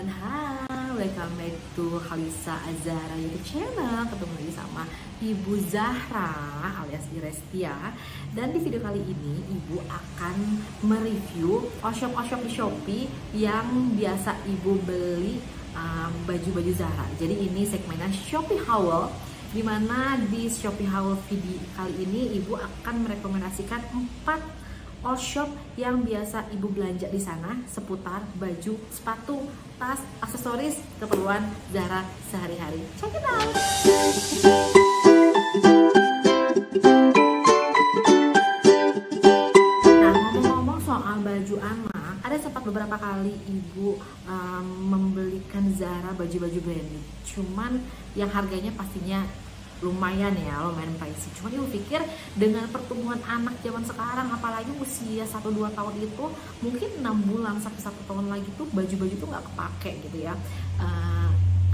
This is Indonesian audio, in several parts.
dan hai, welcome back to Khalisa Azhara YouTube channel. Ketemu lagi sama Ibu Zahra alias Irestia. Dan di video kali ini Ibu akan mereview all-shop di Shopee yang biasa Ibu beli baju-baju Zahra. Jadi ini segmennya Shopee Haul, dimana di Shopee Haul video kali ini Ibu akan merekomendasikan 4 all shop yang biasa Ibu belanja di sana seputar baju, sepatu, tas, aksesoris, keperluan Zahra sehari-hari. Check it out. Nah, ngomong-ngomong soal baju anak, ada sempat beberapa kali Ibu membelikan Zahra baju-baju branded. Cuman yang harganya pastinya lumayan pricey. Cuma Ibu pikir dengan pertumbuhan anak zaman sekarang, apalagi usia 1-2 tahun itu, mungkin 6 bulan sampai 1 tahun lagi tuh baju-baju tuh nggak kepake gitu ya.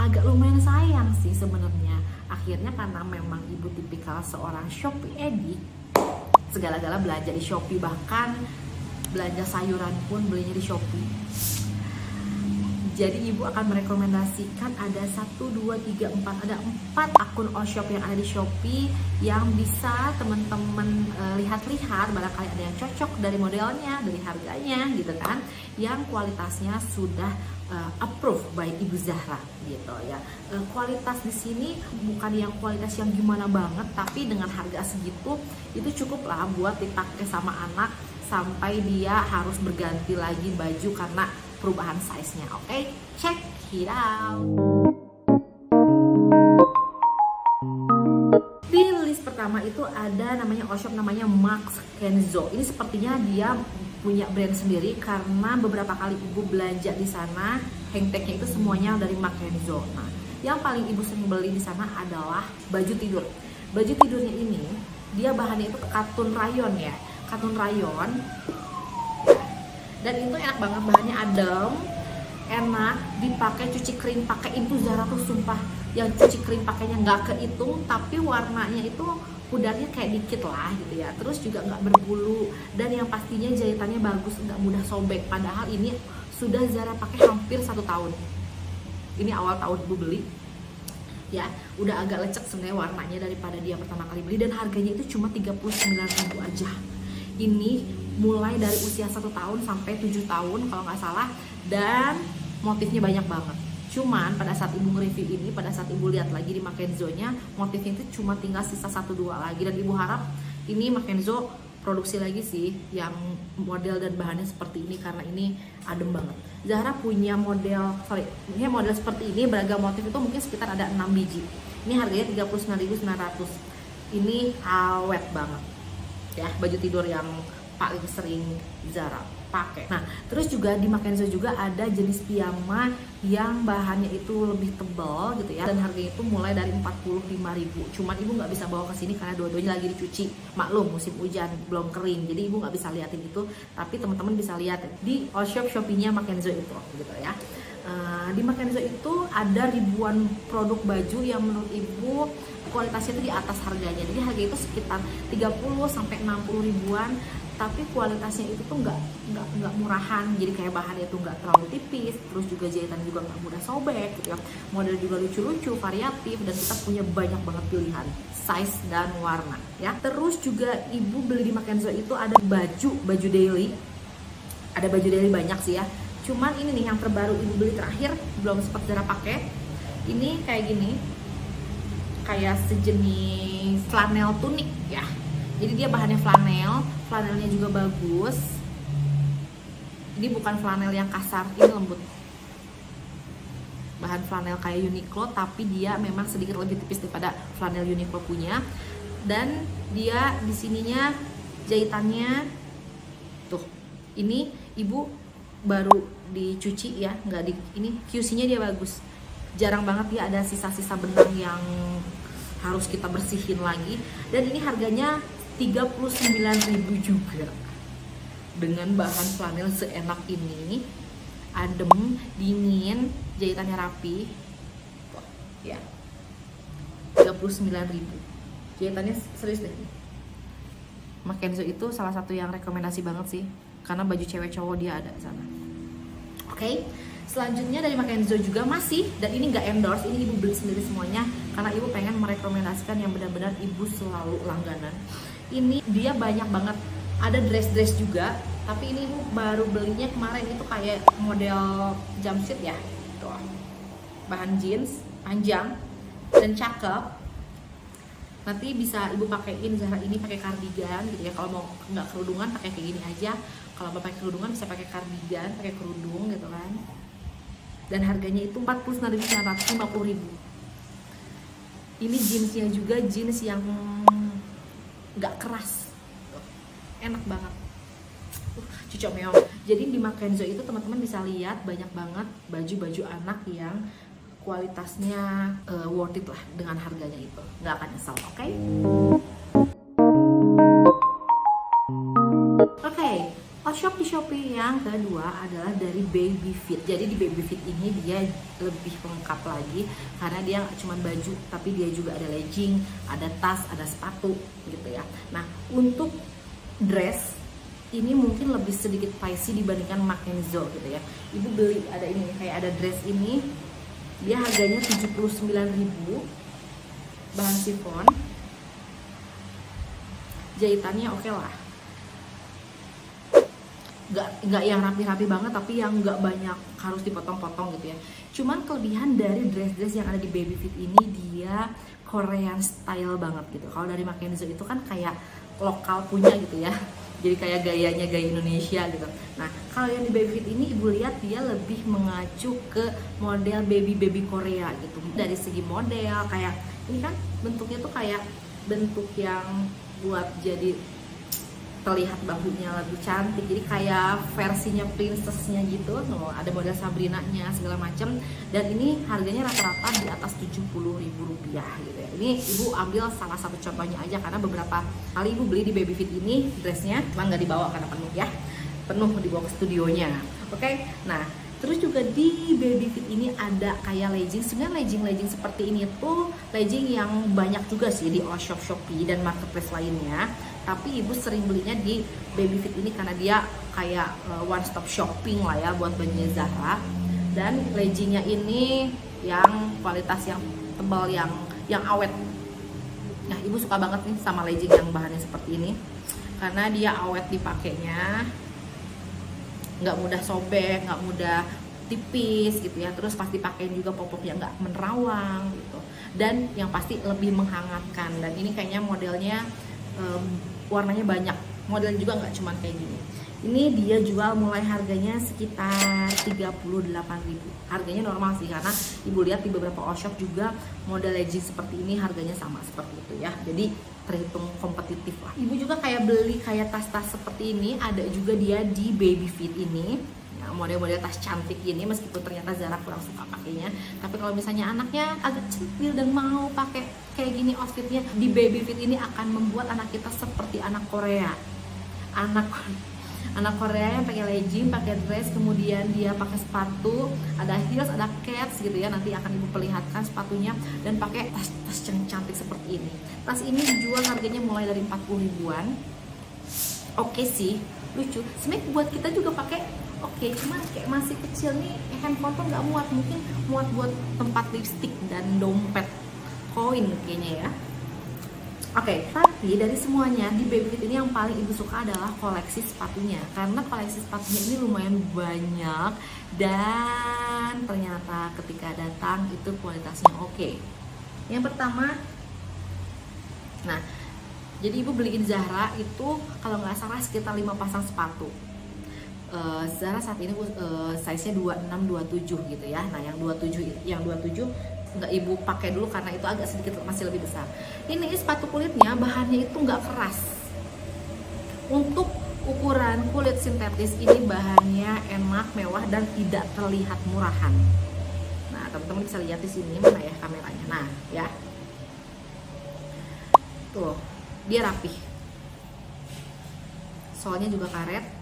Agak lumayan sayang sih sebenarnya. Akhirnya karena memang Ibu tipikal seorang Shopee addict, segala-gala belanja di Shopee, bahkan belanja sayuran pun belinya di Shopee. Jadi Ibu akan merekomendasikan ada 1, 2, 3, 4, ada 4 akun all shop yang ada di Shopee yang bisa teman-teman lihat-lihat, barangkali ada yang cocok dari modelnya, dari harganya gitu kan, yang kualitasnya sudah approve by Ibu Zahra gitu ya. Kualitas di sini bukan yang kualitas yang gimana banget, tapi dengan harga segitu itu cukup lah buat dipakai sama anak sampai dia harus berganti lagi baju karena perubahan size-nya. Oke, check it out. Di list pertama itu ada namanya all shop namanya Max Kenzo. Ini sepertinya dia punya brand sendiri karena beberapa kali Ibu belanja di sana, hang tag-nya itu semuanya dari Max Kenzo. Nah, yang paling Ibu sering beli di sana adalah baju tidur. Baju tidurnya ini dia bahannya itu katun rayon ya, katun rayon. Dan itu enak banget, bahannya adem, enak dipakai, cuci kering pakai. Ibu Zahra tuh sumpah yang cuci kering pakainya nggak kehitung, tapi warnanya itu pudarnya kayak dikit lah gitu ya. Terus juga nggak berbulu, dan yang pastinya jahitannya bagus, nggak mudah sobek. Padahal ini sudah Zahra pakai hampir 1 tahun. Ini awal tahun Ibu beli ya, udah agak lecek sebenarnya warnanya daripada dia pertama kali beli, dan harganya itu cuma 39.000 aja. Ini mulai dari usia 1 tahun sampai 7 tahun kalau nggak salah, dan motifnya banyak banget. Cuman pada saat Ibu nge-review ini, pada saat Ibu lihat lagi di Makenzo-nya, motifnya itu cuma tinggal sisa 1-2 lagi, dan Ibu harap ini Makenzo produksi lagi sih yang model dan bahannya seperti ini, karena ini adem banget. Zahra punya model seperti ini, beragam motif itu mungkin sekitar ada 6 biji. Ini harganya 39.900. Ini awet banget ya, baju tidur yang paling sering Zahra pakai. Nah, terus juga di Makenzo juga ada jenis piyama yang bahannya itu lebih tebal gitu ya, dan harganya itu mulai dari 45.000. Cuman Ibu nggak bisa bawa ke sini karena dua-duanya lagi dicuci. Maklum musim hujan, belum kering, jadi Ibu nggak bisa liatin itu. Tapi teman-teman bisa lihat di all shop Shopee-nya Makenzo itu gitu ya. Di Makenzo itu ada ribuan produk baju yang menurut Ibu kualitasnya itu di atas harganya. Jadi harga itu sekitar 30 sampai 60 ribuan, tapi kualitasnya itu tuh nggak murahan. Jadi kayak bahannya itu nggak terlalu tipis, terus juga jahitan juga nggak mudah sobek gitu ya. Model juga lucu-lucu, variatif, dan kita punya banyak banget pilihan size dan warna ya. Terus juga Ibu beli di Makenzo itu ada baju daily. Ada baju daily banyak sih ya. Cuman ini nih yang terbaru Ibu beli terakhir, belum sempat Zahra pakai. Ini kayak gini, kayak sejenis flanel tunik ya. Jadi dia bahannya flanelnya juga bagus. Ini bukan flanel yang kasar, ini lembut. Bahan flanel kayak Uniqlo, tapi dia memang sedikit lebih tipis daripada flanel Uniqlo punya. Dan dia di sininya jahitannya tuh. Ini Ibu baru dicuci ya, nggak di ini QC-nya dia bagus. Jarang banget dia ada sisa-sisa benang yang harus kita bersihin lagi. Dan ini harganya 39.000 juga. Dengan bahan flanel seenak ini, adem, dingin, jahitannya rapi. Ya. 39.000. Jahitannya serius deh. Makenzo itu salah satu yang rekomendasi banget sih, karena baju cewek cowok dia ada di sana. Oke. Selanjutnya dari Mackenzo juga masih, dan ini nggak endorse, ini ibu beli sendiri semuanya karena ibu pengen merekomendasikan yang benar-benar ibu selalu langganan. Ini dia banyak banget, ada dress-dress juga, tapi ini ibu baru belinya kemarin, itu kayak model jumpsuit ya, tuh bahan jeans panjang dan cakep. Nanti bisa ibu pakein Zara ini pakai kardigan gitu ya, kalau mau nggak kerudungan pakai kayak gini aja, kalau mau pakai kerudungan bisa pakai kardigan, pakai kerudung gitu kan. Dan harganya itu 49.950.000. Ini jeansnya juga jeans yang nggak keras, enak banget. Cucok meong. Jadi di Mackenzo itu teman-teman bisa lihat banyak banget baju-baju anak yang kualitasnya worth it lah dengan harganya itu, nggak akan nyesel, oke? Oke. Shop di Shopee yang kedua adalah dari Baby Fit. Jadi di Baby Fit ini dia lebih lengkap lagi karena dia nggak cuma baju, tapi dia juga ada legging, ada tas, ada sepatu gitu ya. Nah untuk dress ini mungkin lebih sedikit pricey dibandingkan Mackenzo gitu ya. Ibu beli ada ini kayak ada dress ini, dia harganya 79.000, bahan chiffon, jahitannya oke lah. Nggak yang rapi-rapi banget, tapi yang nggak banyak harus dipotong-potong gitu ya. Cuman kelebihan dari dress-dress yang ada di Baby Fit ini, dia Korean style banget gitu. Kalau dari Mackenzo itu kan kayak lokal punya gitu ya, jadi kayak gayanya gaya Indonesia gitu. Nah kalau yang di Baby Fit ini ibu lihat dia lebih mengacu ke model baby Korea gitu. Dari segi model kayak ini kan bentuknya tuh kayak bentuk yang buat jadi terlihat bahunya lebih cantik, jadi kayak versinya princessnya gitu. Ada model Sabrina-nya segala macam, dan ini harganya rata-rata di atas 70.000 rupiah gitu ya. Ini ibu ambil salah satu contohnya aja karena beberapa kali ibu beli di Baby Fit ini dressnya, cuma nggak dibawa karena penuh ya, penuh dibawa ke studionya. Oke, nah terus juga di Baby Fit ini ada kayak legging. Sebenarnya legging seperti ini tuh legging yang banyak juga sih di Shop Shopee dan marketplace lainnya, tapi ibu sering belinya di Baby Fit ini karena dia kayak one stop shopping lah ya buat bajunya Zara. Dan leggingnya ini yang kualitas yang tebal, yang awet. Nah ibu suka banget nih sama legging yang bahannya seperti ini karena dia awet dipakainya, nggak mudah sobek, nggak mudah tipis gitu ya. Terus pasti dipakein juga popoknya nggak menerawang gitu, dan yang pasti lebih menghangatkan. Dan ini kayaknya modelnya warnanya banyak, model juga nggak cuma kayak gini. Ini dia jual mulai harganya sekitar 38.000. Harganya normal sih karena ibu lihat di beberapa shop juga model legging seperti ini harganya sama seperti itu ya. Jadi terhitung kompetitif lah. Ibu juga kayak beli kayak tas-tas seperti ini, ada juga dia di Baby Fit ini. Ya, model-model tas cantik ini, meskipun ternyata Zara kurang suka pakainya, tapi kalau misalnya anaknya agak centil dan mau pakai kayak gini outfitnya, di Baby Fit ini akan membuat anak kita seperti anak Korea. Anak Korea yang pakai legging, pakai dress, kemudian dia pakai sepatu, ada heels, ada cats gitu ya. Nanti akan ibu perlihatkan sepatunya, dan pakai tas yang cantik seperti ini. Tas ini dijual harganya mulai dari 40 ribuan. Oke sih, lucu. Sebenarnya buat kita juga pakai oke, cuman kayak masih kecil nih, handphone tuh nggak muat. Mungkin muat buat tempat lipstick dan dompet koin kayaknya ya. Oke, tapi dari semuanya di Baby Fit ini yang paling ibu suka adalah koleksi sepatunya, karena koleksi sepatunya ini lumayan banyak dan ternyata ketika datang itu kualitasnya oke. Yang pertama, nah jadi ibu beliin Zara itu kalau nggak salah sekitar 5 pasang sepatu. Zara saat ini size-nya 26-27 gitu ya. Nah yang 27 nggak ibu pakai dulu karena itu agak sedikit masih lebih besar. Ini sepatu kulitnya bahannya itu nggak keras. Untuk ukuran kulit sintetis ini bahannya enak, mewah, dan tidak terlihat murahan. Nah teman-teman bisa lihat di sini, mana ya kameranya. Nah ya, tuh dia rapih. Soalnya juga karet.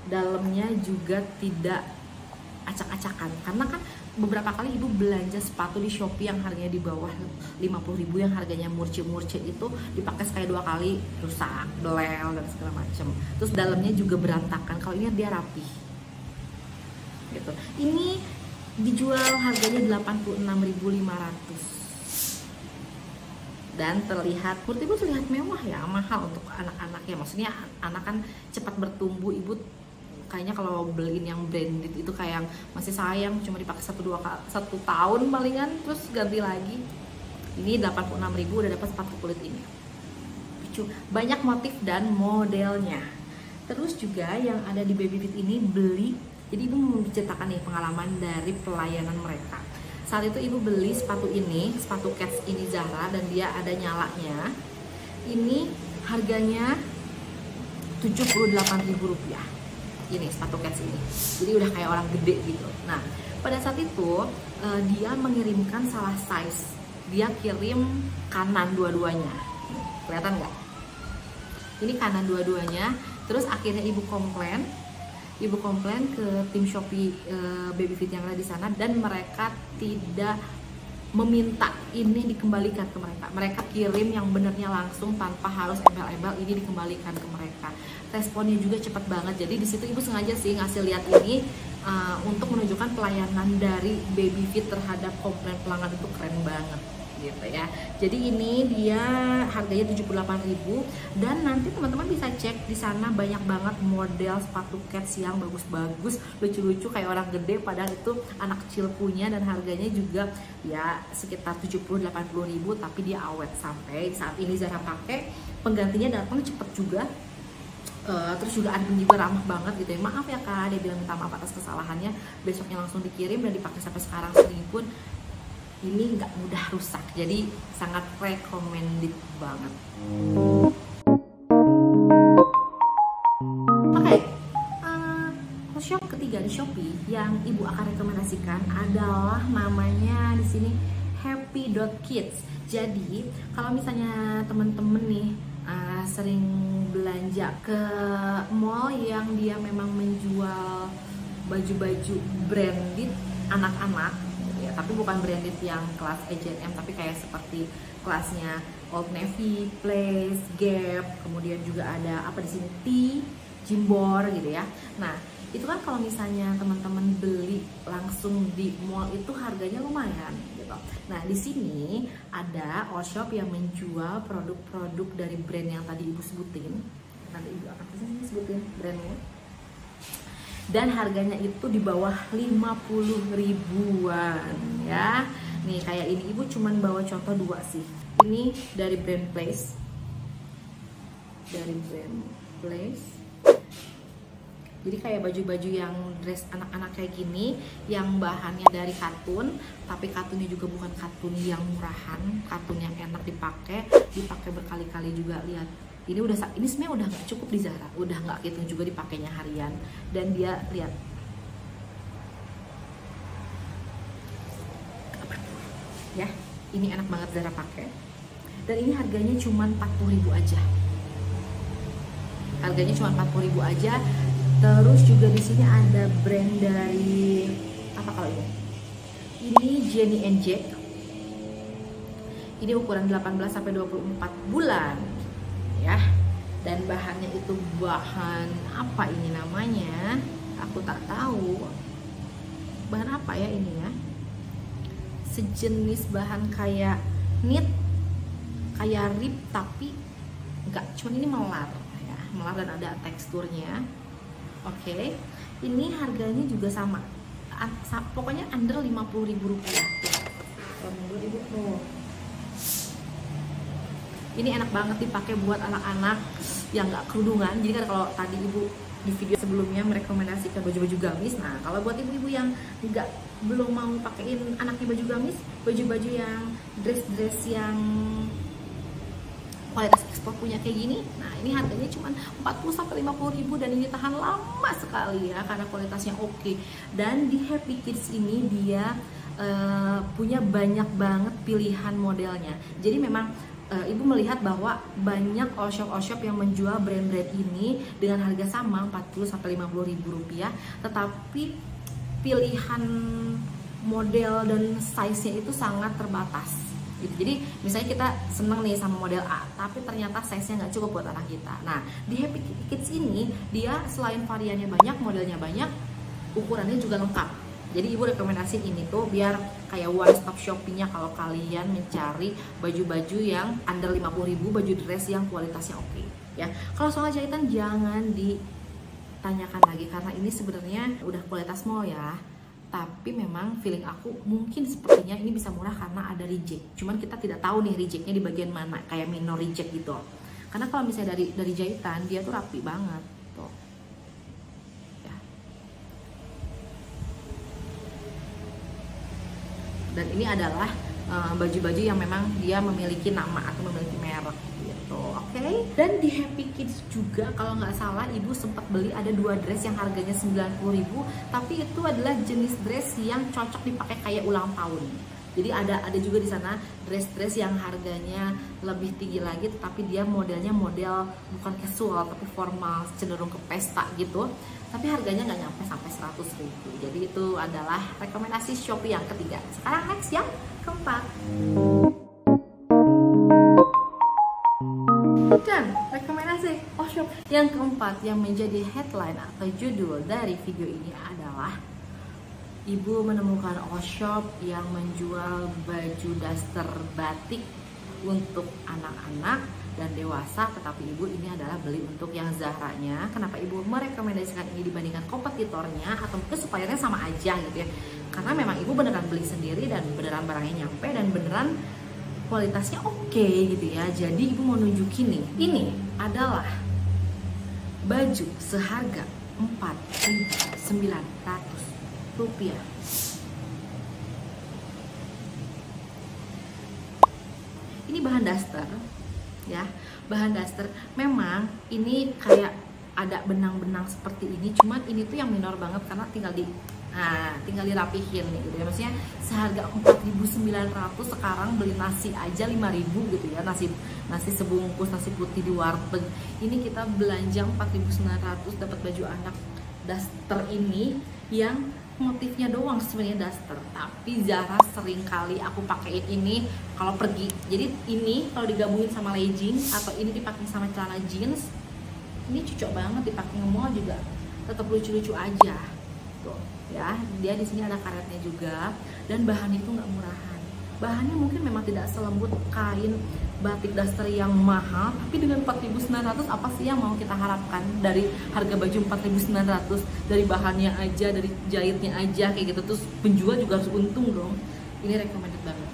Dalamnya juga tidak acak-acakan, karena kan beberapa kali ibu belanja sepatu di Shopee yang harganya di bawah 50.000, yang harganya murce-murce itu dipakai sekali 2 kali rusak, belel dan segala macam. Terus dalamnya juga berantakan. Kalau ini dia rapih. gitu. Ini dijual harganya 86.500 dan terlihat, menurut ibu terlihat mewah ya, mahal untuk anak-anak ya. Maksudnya anak kan cepat bertumbuh, ibu kayaknya kalau beliin yang branded itu kayak masih sayang, cuma dipakai 1 tahun palingan terus ganti lagi. Ini 86.000 udah dapat sepatu kulit ini. Banyak motif dan modelnya. Terus juga yang ada di Babyfit ini beli, jadi ibu mau menceritakan nih pengalaman dari pelayanan mereka. Saat itu ibu beli sepatu ini, sepatu Keds ini Zara, dan dia ada nyalanya. Ini harganya Rp78.000. Ini sepatu Keds ini, jadi udah kayak orang gede gitu. Nah, pada saat itu dia mengirimkan salah size, dia kirim kanan dua-duanya, kelihatan nggak? Ini kanan dua-duanya. Terus akhirnya ibu komplain ke tim Shopee Babyfit yang ada di sana, dan mereka tidak meminta ini dikembalikan ke mereka. Mereka kirim yang benernya langsung tanpa harus embel-embel, ini dikembalikan ke mereka. Responnya juga cepat banget. Jadi di situ ibu sengaja sih ngasih lihat ini untuk menunjukkan pelayanan dari Babyfit terhadap komplain pelanggan itu keren banget gitu ya. Jadi ini dia harganya 78.000, dan nanti teman-teman bisa cek di sana banyak banget model sepatu Keds yang bagus-bagus, lucu-lucu kayak orang gede, padahal itu anak kecil punya, dan harganya juga ya sekitar 70-80 ribu, tapi dia awet sampai saat ini Zara pakai. Penggantinya datang cepet juga. Terus juga admin juga ramah banget gitu ya, maaf ya kak, dia bilang minta maaf atas kesalahannya, besoknya langsung dikirim dan dipakai sampai sekarang segini pun ini nggak mudah rusak, jadi sangat recommended banget. Oke, shop ketiga di Shopee yang ibu akan rekomendasikan adalah namanya di sini Happy.Kids. Jadi kalau misalnya temen-temen nih sering belanja ke mall yang dia memang menjual baju-baju branded anak-anak, ya, tapi bukan branded yang kelas H&M, tapi kayak seperti kelasnya Old Navy, Place, Gap, kemudian juga ada apa di sini, T, Jimbor gitu ya. Nah, itu kan kalau misalnya teman-teman beli langsung di mall itu harganya lumayan gitu. Nah, di sini ada all shop yang menjual produk-produk dari brand yang tadi ibu sebutin. Nanti ibu akan sebutin brandnya. Dan harganya itu di bawah 50 ribuan ya. Nih kayak ini ibu cuman bawa contoh 2 sih. Ini dari brand Place. Jadi kayak baju-baju yang dress anak-anak kayak gini, yang bahannya dari katun, tapi katunnya juga bukan katun yang murahan, katun yang enak dipakai berkali-kali juga. Lihat, ini sebenarnya udah nggak cukup di Zara, udah nggak hitung juga dipakainya harian, dan dia lihat ya, ini enak banget Zara pakai, dan ini harganya cuma 40.000 aja. Harganya cuma 40.000 aja. Terus juga di sini ada brand dari apa kalau ini? Ini Jenny and Jack. Ini ukuran 18 sampai 24 bulan. Ya. Dan bahannya itu bahan apa ini namanya? Aku tak tahu. Bahan apa ya ini ya? Sejenis bahan kayak knit, kayak rib, tapi enggak, cuman ini melar ya. Melar dan ada teksturnya. Oke, ini harganya juga sama, pokoknya under 50.000 rupiah. Ini enak banget dipakai buat anak-anak yang nggak kerudungan. Jadi kan kalau tadi ibu di video sebelumnya merekomendasikan baju-baju gamis, nah kalau buat ibu-ibu yang belum mau pakein anaknya baju gamis, baju-baju yang dress yang kualitas ekspor punya kayak gini, nah ini harganya cuma 40-50 ribu, dan ini tahan lama sekali ya karena kualitasnya oke. Dan di Happy Kids ini dia punya banyak banget pilihan modelnya. Jadi memang ibu melihat bahwa banyak all shop yang menjual brand-brand ini dengan harga sama 40-50 ribu rupiah, tetapi pilihan model dan size-nya itu sangat terbatas. Jadi misalnya kita seneng nih sama model A, tapi ternyata size-nya nggak cukup buat anak kita. Nah, di Happy Kids ini dia selain variannya banyak, modelnya banyak, ukurannya juga lengkap. Jadi ibu rekomendasi ini tuh biar kayak one stop shoppingnya kalau kalian mencari baju-baju yang under 50.000, baju dress yang kualitasnya oke, ya. Kalau soal jahitan jangan ditanyakan lagi karena ini sebenarnya udah kualitas mall ya. Tapi memang feeling aku mungkin sepertinya ini bisa murah karena ada reject. Cuman kita tidak tahu nih rejectnya di bagian mana, kayak minor reject gitu. Karena kalau misalnya dari jahitan dia tuh rapi banget tuh. Ya. Dan ini adalah baju-baju yang memang dia memiliki nama atau memiliki merek gitu, oke? Dan di Happy Kids juga kalau nggak salah ibu sempat beli ada 2 dress yang harganya 90.000, tapi itu adalah jenis dress yang cocok dipakai kayak ulang tahun. Jadi ada juga di sana dress-dress yang harganya lebih tinggi lagi, tapi dia modelnya model bukan casual tapi formal, cenderung ke pesta gitu. Tapi harganya nggak nyampe sampai 100.000. Jadi itu adalah rekomendasi Shopee yang ketiga. Sekarang next yang keempat. Dan rekomendasi Oshop yang keempat yang menjadi headline atau judul dari video ini adalah ibu menemukan Oshop yang menjual baju daster batik untuk anak-anak dan dewasa, tetapi ibu ini adalah beli untuk yang Zahra-nya. Kenapa ibu merekomendasikan ini dibandingkan kompetitornya atau mungkin suppliernya sama aja gitu ya? Karena memang ibu beneran beli sendiri dan beneran barangnya nyampe dan beneran kualitasnya oke gitu ya. Jadi ibu mau nunjukin nih, ini adalah baju seharga Rp4.900. Ini bahan daster ya, bahan daster. Memang ini kayak ada benang-benang seperti ini, cuman ini tuh yang minor banget karena tinggal dirapihin nih gitu ya. Maksudnya seharga 4.900 sekarang beli nasi aja 5.000 gitu ya, nasi sebungkus nasi putih di warteg. Ini kita belanja 4.900 dapat baju anak daster ini yang motifnya doang sebenarnya daster, tapi Zara sering kali aku pakein ini kalau pergi. Jadi ini kalau digabungin sama legging atau ini dipakai sama celana jeans, ini cocok banget dipakai nge-mall juga, tetap lucu-lucu aja tuh ya. Dia di sini ada karetnya juga dan bahan itu nggak murahan. Bahannya mungkin memang tidak selembut kain batik daster yang mahal, tapi dengan 4.900 apa sih yang mau kita harapkan dari harga baju 4.900? Dari bahannya aja, dari jahitnya aja kayak gitu, terus penjual juga harus untung dong. Ini recommended banget.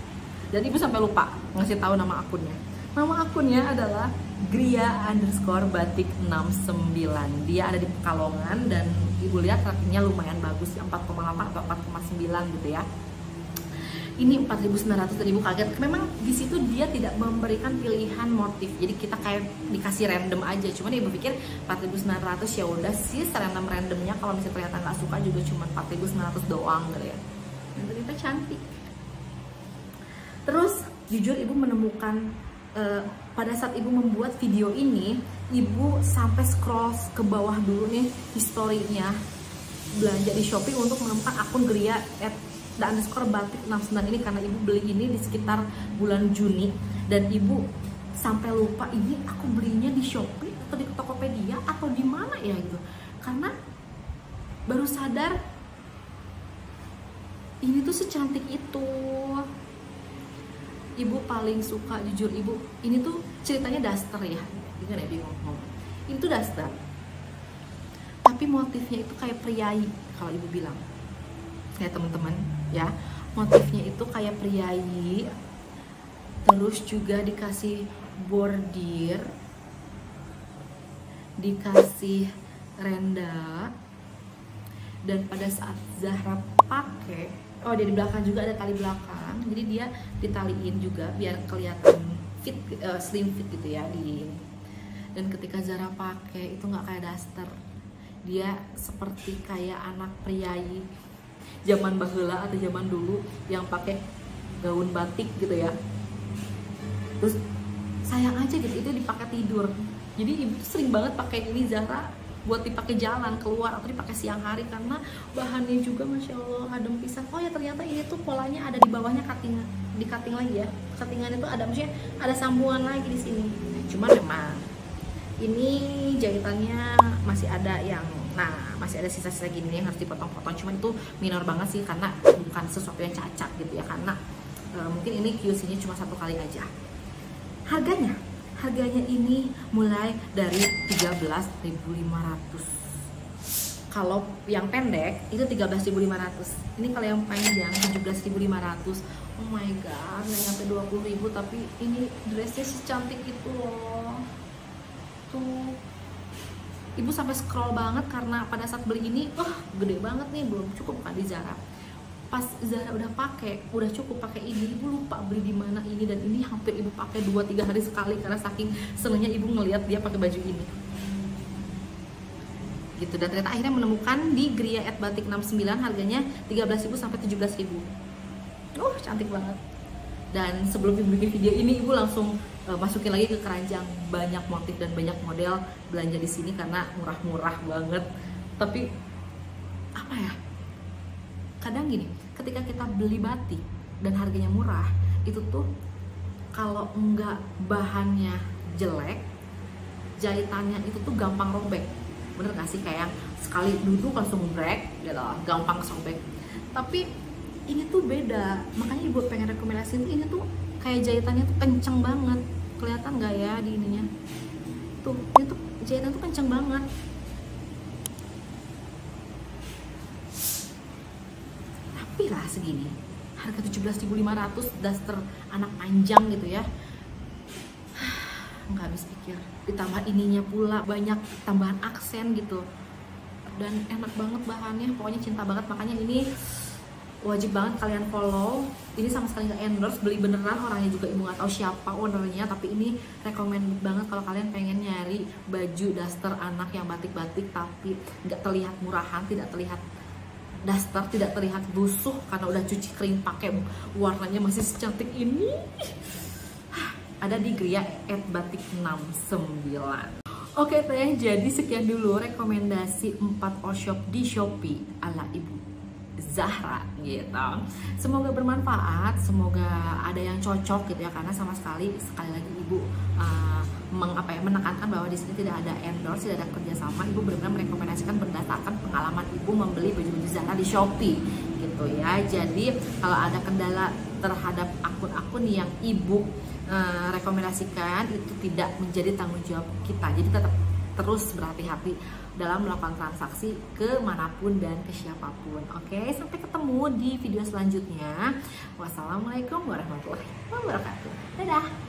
Dan ibu sampai lupa ngasih tahu nama akunnya. Nama akunnya adalah Gria_batik69. Dia ada di Pekalongan dan ibu lihat ratingnya lumayan bagus, 4,8 atau 4,9 gitu ya. Ini 4.900 dan ibu kaget. Memang di situ dia tidak memberikan pilihan motif, jadi kita kayak dikasih random aja. Cuman ibu pikir 4.900 ya udah sih randomnya. Kalau misalnya ternyata nggak suka juga cuma 4.900 doang gitu ya. Dan ternyata cantik. Terus jujur ibu menemukan pada saat ibu membuat video ini, ibu sampai scroll ke bawah dulu nih historinya belanja di Shopee untuk menemukan akun Gria_batik69 ini, karena ibu beli ini di sekitar bulan Juni dan ibu sampai lupa ini aku belinya di Shopee atau di Tokopedia atau di mana ya gitu, karena baru sadar ini tuh secantik itu. Ibu paling suka, jujur ibu, ini tuh ceritanya daster ya, dengar ya dia ngomong, ini tuh daster tapi motifnya itu kayak priai kalau ibu bilang ya teman-teman ya. Motifnya itu kayak priai, terus juga dikasih bordir, dikasih renda, dan pada saat Zahra pakai, oh di belakang juga ada tali belakang, jadi dia ditaliin juga biar kelihatan fit, slim fit gitu ya di. Dan ketika Zahra pakai itu nggak kayak daster, dia seperti kayak anak priai zaman baheula atau zaman dulu yang pakai gaun batik gitu ya. Terus sayang aja gitu itu dipakai tidur. Jadi ibu sering banget pakai ini Zahra buat dipakai jalan keluar atau dipakai siang hari karena bahannya juga masya Allah adem pisan. Oh ya ternyata ini tuh polanya ada di bawahnya cutting, di cutting lagi ya. Cuttingan itu ada, maksudnya ada sambungan lagi di sini. Cuman memang ini jahitannya masih ada yang Nah, masih ada sisa-sisa gini yang harus dipotong-potong, cuman itu minor banget sih karena bukan sesuatu yang cacat gitu ya, karena mungkin ini QC-nya cuma 1 kali aja. Harganya ini mulai dari 13.500. Kalau yang pendek itu 13.500. Ini kalau yang panjang 17.500. Oh my god, nggak nyampe 20.000, tapi ini dressnya secantik itu loh. Tuh, ibu sampai scroll banget karena pada saat beli ini, gede banget nih, belum cukup kan di Zara. Pas Zara udah pakai, udah cukup pakai ini, ibu lupa beli di mana ini, dan ini hampir ibu pakai 2-3 hari sekali karena saking senengnya ibu ngelihat dia pakai baju ini. Gitu, dan ternyata akhirnya menemukan di Gria at Batik 69, harganya 13.000 sampai 17.000. Cantik banget. Dan sebelum ibu bikin video ini, ibu langsung masukin lagi ke keranjang banyak motif dan banyak model belanja di sini karena murah-murah banget. Tapi apa ya? Kadang gini, ketika kita beli batik dan harganya murah, itu tuh kalau enggak bahannya jelek, jahitannya itu tuh gampang robek. Bener gak sih? Kayak sekali duduk langsung break gitu, gampang sobek. Tapi ini tuh beda, makanya ibu pengen rekomendasiin ini tuh kayak jahitannya tuh kenceng banget. Kelihatan gak ya di ininya? Tuh, ini tuh jahitan tuh kenceng banget. Tapi lah segini, harga 17.500 daster anak panjang gitu ya, nggak habis pikir. Ditambah ininya pula banyak tambahan aksen gitu, dan enak banget bahannya, pokoknya cinta banget. Makanya ini wajib banget kalian follow. Ini sama sekali nggak endorse, beli beneran, orangnya juga ibu nggak tahu siapa ownernya, tapi ini recommended banget kalau kalian pengen nyari baju daster anak yang batik-batik tapi nggak terlihat murahan, tidak terlihat daster, tidak terlihat busuh karena udah cuci kering, pakai warnanya masih secantik ini. Ada di Gria at Batik 69. Oke teh, jadi sekian dulu rekomendasi 4 all shop di Shopee ala Ibu Zahra gitu. Semoga bermanfaat, semoga ada yang cocok gitu ya, karena sama sekali lagi ibu menekankan bahwa di sini tidak ada endorse, tidak ada kerjasama. Ibu benar-benar merekomendasikan berdasarkan pengalaman ibu membeli baju-baju Zahra di Shopee gitu ya. Jadi kalau ada kendala terhadap akun-akun yang ibu rekomendasikan, itu tidak menjadi tanggung jawab kita. Jadi tetap terus berhati-hati dalam melakukan transaksi ke manapun dan ke siapapun. Oke, sampai ketemu di video selanjutnya. Wassalamualaikum warahmatullahi wabarakatuh. Dadah.